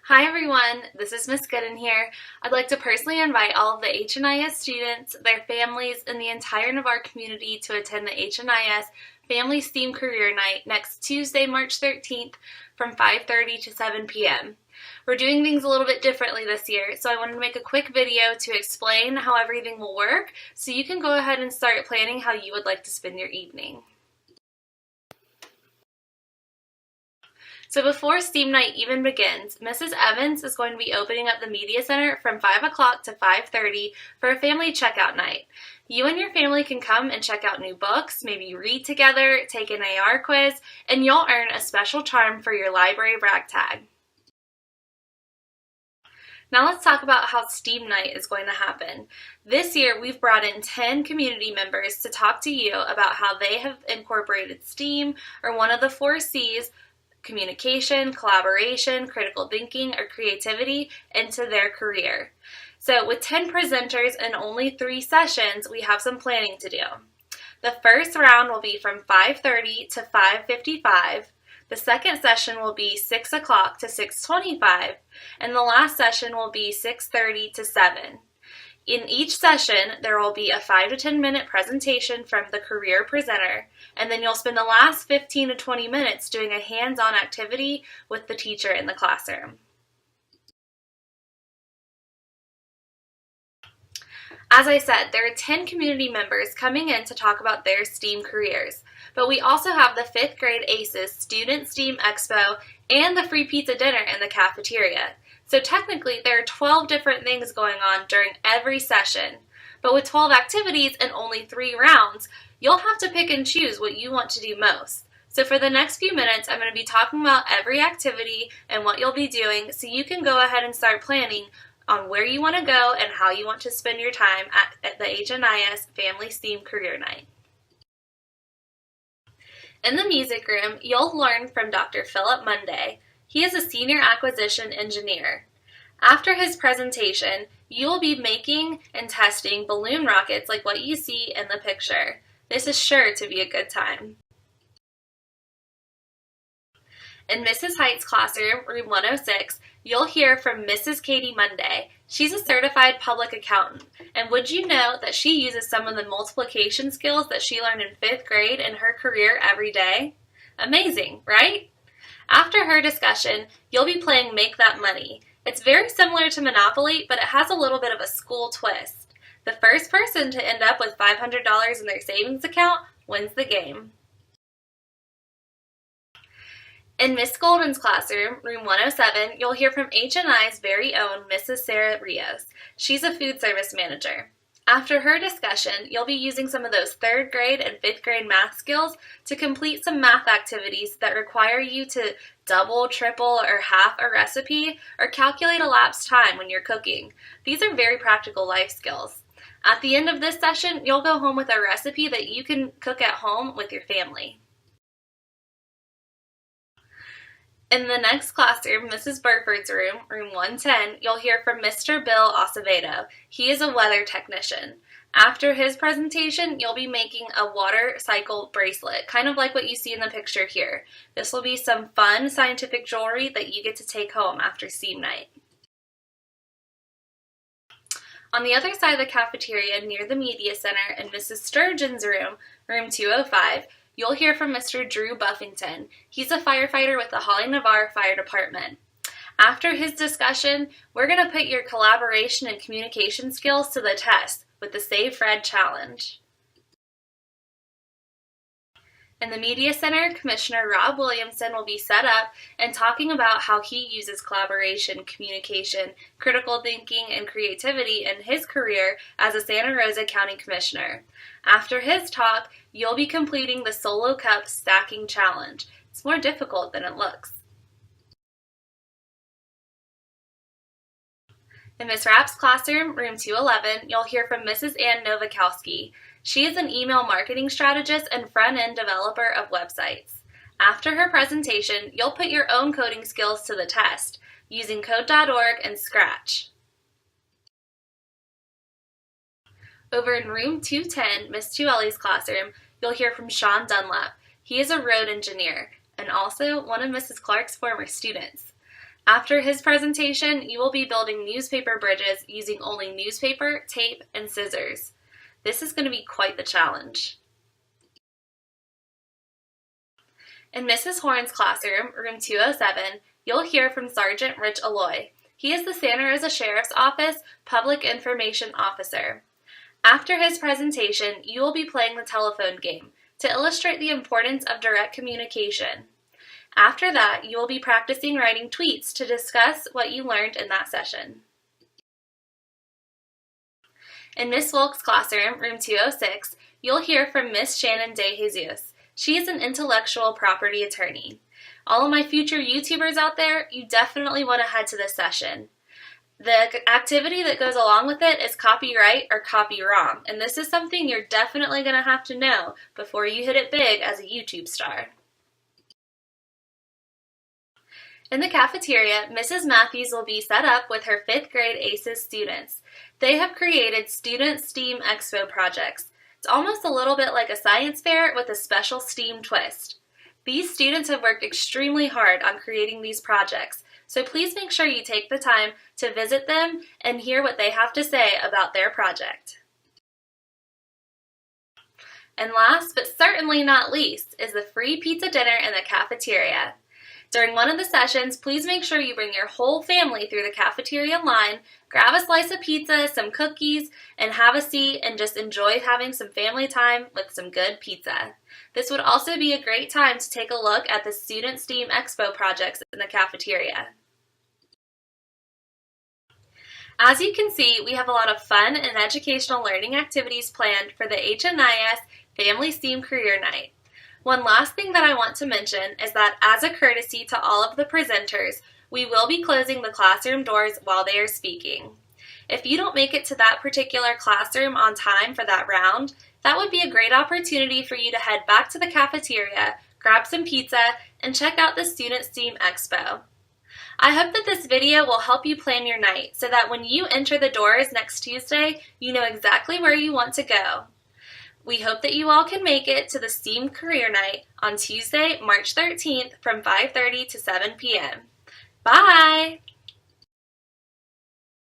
Hi everyone, this is Miss Gooden here. I'd like to personally invite all of the HNIS students, their families, and the entire Navarre community to attend the HNIS Family STEAM Career Night next Tuesday, March 13th from 5:30 to 7 p.m. We're doing things a little bit differently this year, so I wanted to make a quick video to explain how everything will work so you can go ahead and start planning how you would like to spend your evening. So before STEAM night even begins, Mrs. Evans is going to be opening up the Media Center from 5 o'clock to 5:30 for a family checkout night. You and your family can come and check out new books, maybe read together, take an AR quiz, and you'll earn a special charm for your library brag tag. Now let's talk about how STEAM night is going to happen. This year we've brought in 10 community members to talk to you about how they have incorporated STEAM, or one of the 4 C's, communication, collaboration, critical thinking, or creativity, into their career. So with 10 presenters and only 3 sessions, we have some planning to do. The first round will be from 5:30 to 5:55. The second session will be 6 o'clock to 6:25, and the last session will be 6:30 to 7. In each session, there will be a 5 to 10 minute presentation from the career presenter, and then you'll spend the last 15 to 20 minutes doing a hands-on activity with the teacher in the classroom. As I said, there are 10 community members coming in to talk about their STEAM careers, but we also have the 5th grade ACES Student STEAM Expo and the free pizza dinner in the cafeteria. So technically, there are 12 different things going on during every session. But with 12 activities and only 3 rounds, you'll have to pick and choose what you want to do most. So for the next few minutes, I'm going to be talking about every activity and what you'll be doing so you can go ahead and start planning on where you want to go and how you want to spend your time at the HNIS Family STEAM Career Night. In the music room, you'll learn from Dr. Philip Monday. He is a senior acquisition engineer. After his presentation, you will be making and testing balloon rockets like what you see in the picture. This is sure to be a good time. In Mrs. Height's classroom, room 106, you'll hear from Mrs. Katie Monday. She's a certified public accountant, and would you know that she uses some of the multiplication skills that she learned in 5th grade in her career every day? Amazing, right? After her discussion, you'll be playing Make That Money. It's very similar to Monopoly, but it has a little bit of a school twist. The first person to end up with $500 in their savings account wins the game. In Miss Golden's classroom, room 107, you'll hear from HNI's very own Mrs. Sarah Rios. She's a food service manager. After her discussion, you'll be using some of those 3rd grade and 5th grade math skills to complete some math activities that require you to double, triple, or half a recipe, or calculate elapsed time when you're cooking. These are very practical life skills. At the end of this session, you'll go home with a recipe that you can cook at home with your family. In the next classroom, Mrs. Burford's room, room 110, you'll hear from Mr. Bill Acevedo. He is a weather technician. After his presentation, you'll be making a water cycle bracelet, kind of like what you see in the picture here. This will be some fun scientific jewelry that you get to take home after STEAM night. On the other side of the cafeteria, near the Media Center, in Mrs. Sturgeon's room, room 205, you'll hear from Mr. Drew Buffington. He's a firefighter with the Holly Navarre Fire Department. After his discussion, we're going to put your collaboration and communication skills to the test with the Save Fred Challenge. In the Media Center, Commissioner Rob Williamson will be set up and talking about how he uses collaboration, communication, critical thinking, and creativity in his career as a Santa Rosa County Commissioner. After his talk, you'll be completing the Solo Cup Stacking Challenge. It's more difficult than it looks. In Ms. Rapp's classroom, room 211, you'll hear from Mrs. Ann Novakowski. She is an email marketing strategist and front-end developer of websites. After her presentation, you'll put your own coding skills to the test using code.org and Scratch. Over in room 210, Miss Tuelli's classroom, you'll hear from Sean Dunlap. He is a road engineer and also one of Mrs. Clark's former students. After his presentation, you will be building newspaper bridges using only newspaper, tape, and scissors. This is going to be quite the challenge. In Mrs. Horn's classroom, room 207, you'll hear from Sergeant Rich Alloy. He is the Santa Rosa Sheriff's Office Public Information Officer. After his presentation, you will be playing the telephone game to illustrate the importance of direct communication. After that, you will be practicing writing tweets to discuss what you learned in that session. In Miss Wilkes' classroom, room 206, you'll hear from Miss Shannon De Jesus. She is an intellectual property attorney. All of my future YouTubers out there, you definitely want to head to this session. The activity that goes along with it is copyright or copy wrong, and this is something you're definitely going to have to know before you hit it big as a YouTube star. In the cafeteria, Mrs. Matthews will be set up with her 5th grade ACES students. They have created Student STEAM Expo projects. It's almost a little bit like a science fair with a special STEAM twist. These students have worked extremely hard on creating these projects, so please make sure you take the time to visit them and hear what they have to say about their project. And last, but certainly not least, is the free pizza dinner in the cafeteria. During one of the sessions, please make sure you bring your whole family through the cafeteria line, grab a slice of pizza, some cookies, and have a seat and just enjoy having some family time with some good pizza. This would also be a great time to take a look at the Student STEAM Expo projects in the cafeteria. As you can see, we have a lot of fun and educational learning activities planned for the HNIS Family STEAM Career Night. One last thing that I want to mention is that as a courtesy to all of the presenters, we will be closing the classroom doors while they are speaking. If you don't make it to that particular classroom on time for that round, that would be a great opportunity for you to head back to the cafeteria, grab some pizza, and check out the Student STEAM Expo. I hope that this video will help you plan your night so that when you enter the doors next Tuesday, you know exactly where you want to go. We hope that you all can make it to the STEAM Career Night on Tuesday, March 13th from 5:30 to 7 p.m. Bye!